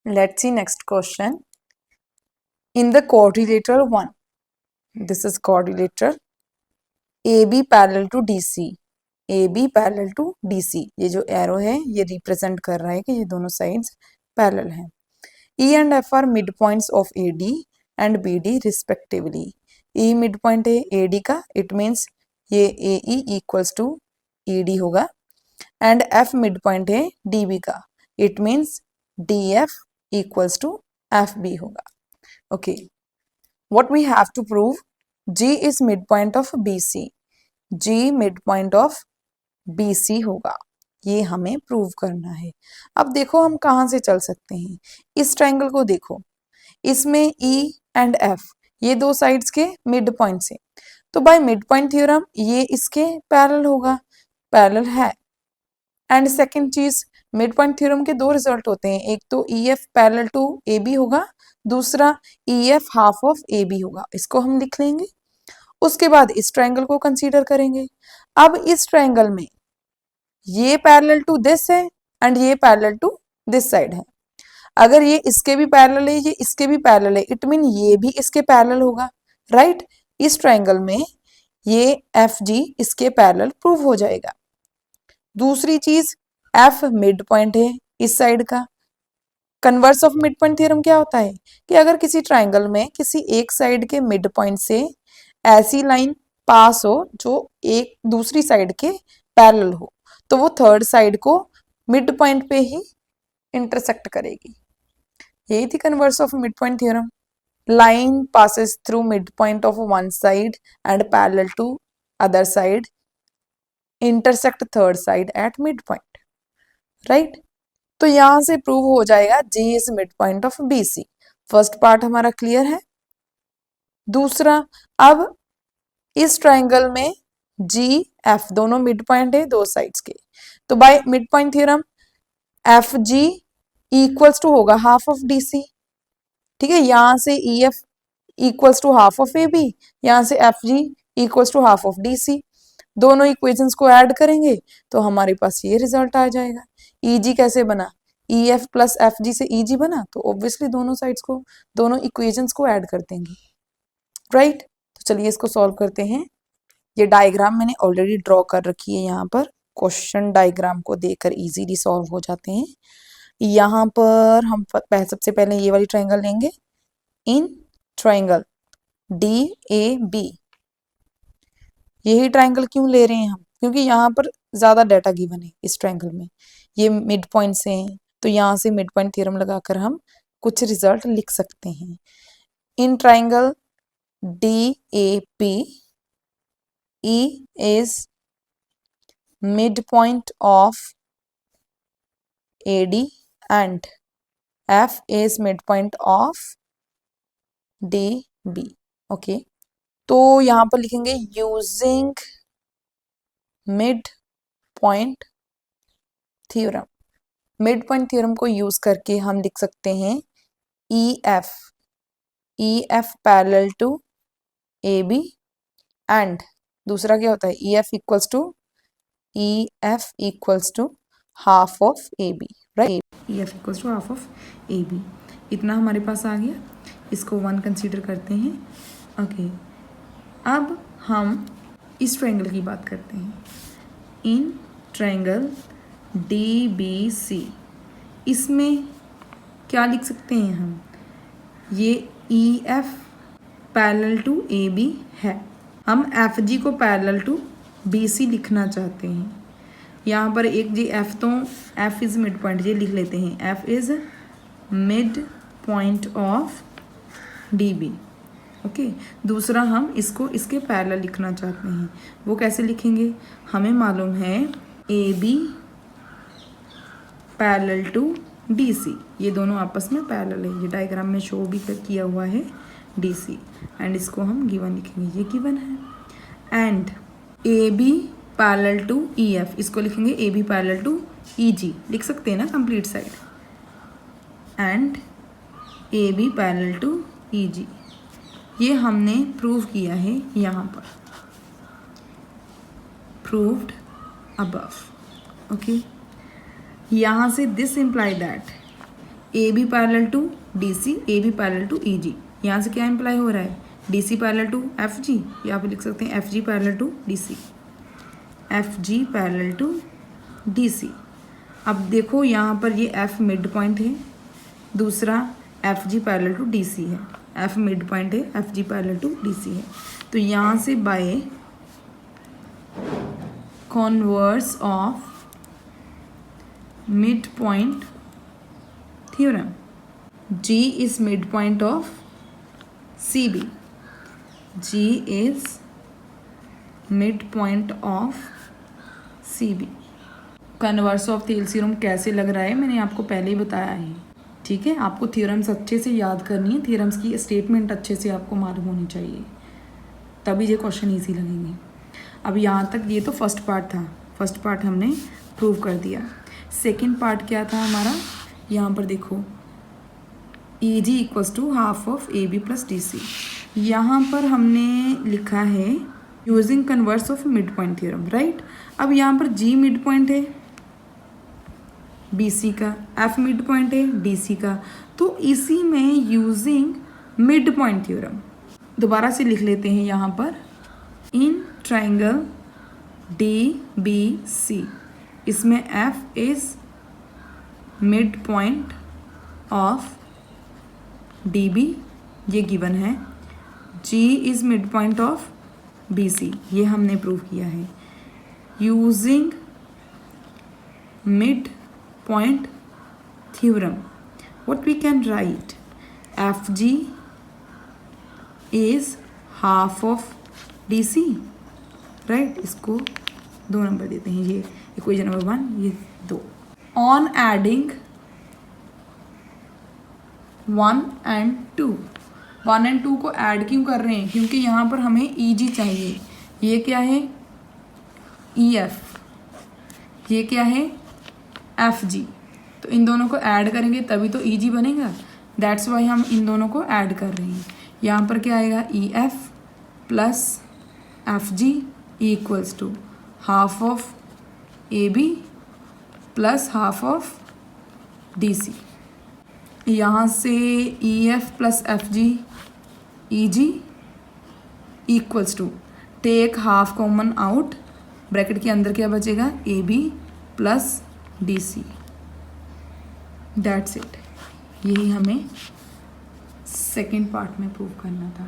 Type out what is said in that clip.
Let's see next question. In the quadrilateral 1, this is quadrilateral AB parallel to DC. AB parallel to DC. ये जो arrow है ये represent कर रहा है कि ये दोनों साइड्स पैरेलल हैं. E and F are midpoints of AD and BD respectively. E midpoint है AD का, it means ये AE equals to ED होगा. And F midpoint है DB का, it means DF equals to FB होगा. Okay, what we have to prove? G is midpoint of BC. G midpoint of BC होगा, ये हमें prove करना है. अब देखो हम कहाँ से चल सकते हैं. इस ट्रायंगल को देखो, इसमें E एंड F ये दो साइड्स के मिड पॉइंट से, तो बाय मिड पॉइंट थ्योरम ये इसके पैरेलल होगा, पैरेलल है. एंड सेकंड चीज, मिड पॉइंट थ्योरम के दो रिजल्ट होते हैं, एक तो EF पैरेलल टू AB होगा, दूसरा EF हाफ ऑफ AB होगा. इसको हम लिख लेंगे. उसके बाद इस ट्रायंगल को कंसीडर करेंगे. अब इस ट्रायंगल में ये पैरेलल टू दिस है एंड ये पैरेलल टू दिस साइड है. अगर ये इसके भी पैरेलल है, ये इसके भी पैरेलल है, इट मीन ये भी इसके पैरेलल होगा, राइट. इस ट्रायंगल में ये FG इसके पैरेलल प्रूव हो जाएगा. दूसरी चीज, F मिड पॉइंट है इस साइड का. Converse of mid point theorem क्या होता है कि अगर किसी ट्रायंगल में किसी एक साइड के मिड पॉइंट से ऐसी लाइन पास हो जो एक दूसरी साइड के पैरेलल हो, तो वो थर्ड साइड को मिड पॉइंट पे ही इंटरसेक्ट करेगी. यही थी converse of mid point theorem. Line passes through mid point of one side and parallel to other side, intersect third side at mid point, right. तो यहां से प्रूव हो जाएगा G is mid point of BC. First part हमारा clear है. दूसरा, अब इस ट्रायंगल में GF दोनों मिड पॉइंट है दो साइड्स के, तो by mid point theorem FG equals to होगा हाफ ऑफ DC. ठीक है, यहां से EF equals to half of AB, यहां से FG equals to half of DC. दोनों इक्वेशंस को ऐड करेंगे तो हमारे पास ये रिजल्ट आ जाएगा. EG कैसे बना? EF प्लस FG से EG बना, तो ऑब्वियसली दोनों साइड्स को, दोनों इक्वेशंस को ऐड कर देंगे, राइट. तो चलिए इसको सॉल्व करते हैं. ये डायग्राम मैंने ऑलरेडी ड्रॉ कर रखी है यहाँ पर, क्वेश्चन डायग्राम को देखकर इजीली सॉल्व हो जाते हैं. यहाँ पर हम सबसे पहले ये वाली ट्रायंगल लेंगे. इन ट्रायंगल DAB, यही ट्रायंगल क्यों ले रहे हैं हम? क्योंकि यहाँ पर ज्यादा डाटा गिवन है इस ट्रायंगल में, ये मिड पॉइंट से हैं, तो यहाँ से मिड पॉइंट थ्योरम लगाकर हम कुछ रिजल्ट लिख सकते हैं. In triangle DAP, E is midpoint of AD and F is midpoint of DB. Okay, तो यहाँ पर लिखेंगे using mid point theorem. Mid point theorem को यूज करके हम लिख सकते हैं EF parallel to AB and दूसरा क्या होता है EF equals to half of AB, right. EF equals to half of AB. इतना हमारे पास आ गया. इसको 1 कंसीडर करते हैं. ओके, अब हम इस ट्रायंगल की बात करते हैं. इन ट्रायंगल DBC, इसमें क्या लिख सकते हैं हम? ये EF पैरेलल टू AB है. हम FG को पैरेलल टू BC लिखना चाहते हैं. यहाँ पर एक जी F, तो F इज मिड पॉइंट, ये लिख लेते हैं. F is mid point of DB. Okay, दूसरा हम इसको इसके पैरेलल लिखना चाहते हैं. वो कैसे लिखेंगे? हमें मालूम है AB पैरेलल टू DC, ये दोनों आपस में पैरेलल है. ये डायग्राम में शो भी किया हुआ है DC, एंड इसको हम गिवन लिखेंगे, ये गिवन है. And AB parallel to EF, इसको लिखेंगे AB पैरेलल टू EG, लिख सकते हैं ना complete side. And AB parallel to EG, ये हमने प्रूव किया है यहाँ पर, प्रूव्ड अबव. ओके, यहाँ से this implies that A B parallel to D C, A B parallel to E G. यहाँ से क्या इम्प्लाई हो रहा है, D C parallel to F G, या आप लिख सकते हैं F G parallel to D C, F G parallel to D C. अब देखो यहाँ पर ये एफ मिड पॉइंट है, दूसरा F G parallel to D C है, एफ मिड पॉइंट है, F G parallel to D C है। तो यहाँ से by converse of mid point theorem, G is midpoint of CB, G is midpoint of CB। Converse of Thales theorem कैसे लग रहा है मैंने आपको पहले ही बताया है, ठीक है। आपको थ्योरम्स अच्छे से याद करनी है, थ्योरम्स की स्टेटमेंट अच्छे से आपको मालूम होनी चाहिए, तभी ये क्वेश्चन ईजी लगेंगे। अब यहाँ तक ये तो फर्स्ट पार्ट था, फर्स्ट पार्ट हमने प्रूव कर दिया। सेकेंड पार्ट क्या था हमारा, यहाँ पर देखो A G equals to half of A B plus D C. यहाँ पर हमने लिखा है using converse of mid point theorem, right. अब यहाँ पर जी मिड पॉइंट है बी सी का, एफ मिड पॉइंट है डी सी का, तो इसी में यूजिंग मिड पॉइंट थ्योरम दोबारा से लिख लेते हैं यहाँ पर, in triangle D B C, इसमें F is mid point of D B, ये गिवन है, G is mid point of B C, ये हमने प्रूव किया है। Using mid point theorem what we can write, F G is half of D C, right. इसको 2 number देते हैं, ये इक्वेशन नंबर 1, ये 2। ऑन एडिंग 1 and 2, 1 and 2 को ऐड क्यों कर रहे हैं, क्योंकि यहाँ पर हमें ई जी चाहिए, ये क्या है ई एफ, ये क्या है एफ जी, तो इन दोनों को ऐड करेंगे तभी तो ई जी बनेगा, दैट्स वाई हम इन दोनों को ऐड कर रहे हैं। यहाँ पर क्या आएगा E F plus F G equals to half of A B plus half of D C. यहाँ से E F plus F G E G equals to, take half common out, bracket के अंदर क्या बचेगा A B plus D C, that's it. यही हमें second part में prove करना था।